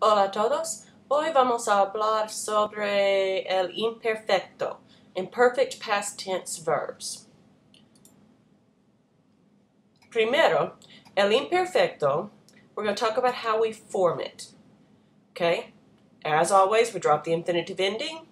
Hola a todos. Hoy vamos a hablar sobre el imperfecto, imperfect past tense verbs. Primero, el imperfecto, we're going to talk about how we form it. Okay? As always, we drop the infinitive ending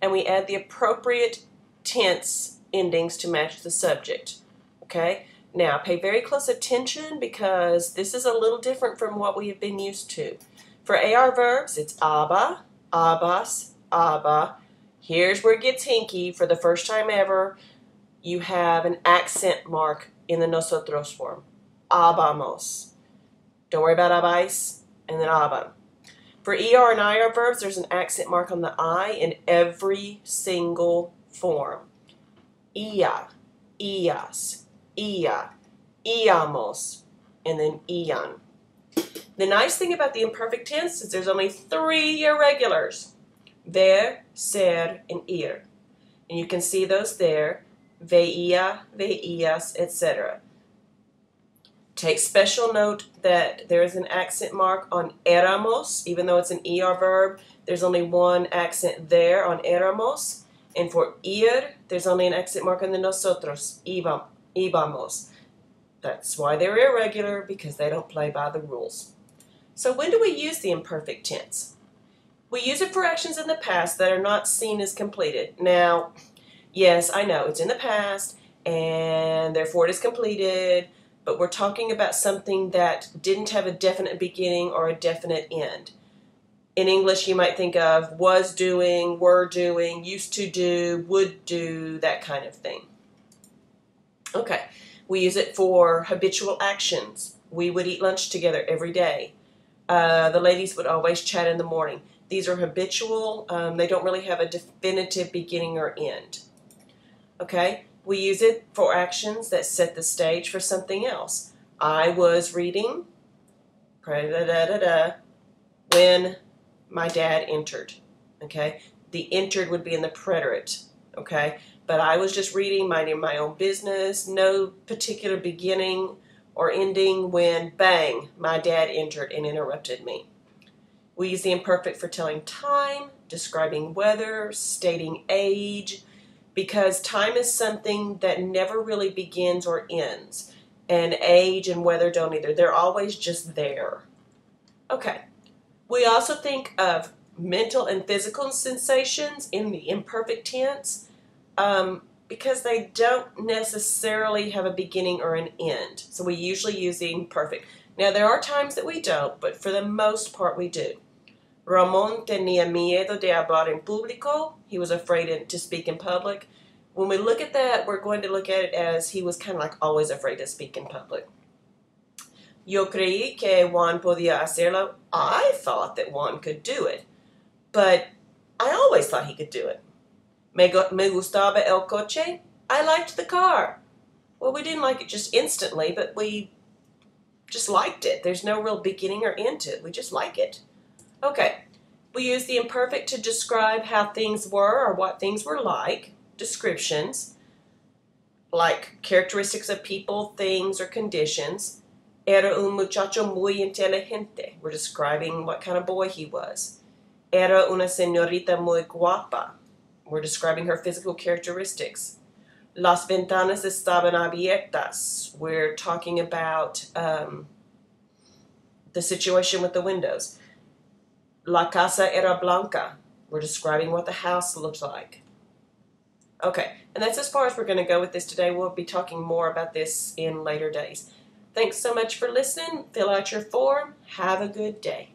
and we add the appropriate tense endings to match the subject. Okay? Now, pay very close attention because this is a little different from what we have been used to. For AR verbs, it's aba, abas, aba. Here's where it gets hinky. For the first time ever, you have an accent mark in the nosotros form. Abamos. Don't worry about abais and then aba. For ER and IR verbs, there's an accent mark on the I in every single form. Ia, ias, ia, iamos, and then ian. The nice thing about the imperfect tense is there's only 3 irregulars. Ver, ser, and ir. And you can see those there. Veía, veías, etc. Take special note that there is an accent mark on éramos, even though it's an ER verb. There's only one accent there on éramos. And for ir, there's only an accent mark on the nosotros, íbamos. That's why they're irregular, because they don't play by the rules. So when do we use the imperfect tense? We use it for actions in the past that are not seen as completed. Now, yes, I know it's in the past and therefore it is completed, but we're talking about something that didn't have a definite beginning or a definite end. In English, you might think of was doing, were doing, used to do, would do, that kind of thing. Okay, we use it for habitual actions. We would eat lunch together every day. The ladies would always chat in the morning. These are habitual. They don't really have a definitive beginning or end. Okay? We use it for actions that set the stage for something else. I was reading when my dad entered. Okay? The entered would be in the preterite. Okay? But I was just reading, minding my own business, no particular beginning or ending when, bang, my dad entered and interrupted me. We use the imperfect for telling time, describing weather, stating age, because time is something that never really begins or ends, and age and weather don't either. They're always just there. Okay. We also think of mental and physical sensations in the imperfect tense. Because they don't necessarily have a beginning or an end. So we usually use the imperfect. Now, there are times that we don't, but for the most part we do. Ramon tenía miedo de hablar en público. He was afraid to speak in public. When we look at that, we're going to look at it as he was kind of like always afraid to speak in public. Yo creí que Juan podía hacerlo. I thought that Juan could do it, but I always thought he could do it. Me gustaba el coche. I liked the car. Well, we didn't like it just instantly, but we just liked it. There's no real beginning or end to it. We just like it. Okay. We use the imperfect to describe how things were or what things were like. Descriptions, like characteristics of people, things, or conditions. Era un muchacho muy inteligente. We're describing what kind of boy he was. Era una señorita muy guapa. We're describing her physical characteristics. Las ventanas estaban abiertas. We're talking about the situation with the windows. La casa era blanca. We're describing what the house looked like. Okay, and that's as far as we're going to go with this today. We'll be talking more about this in later days. Thanks so much for listening. Fill out your form. Have a good day.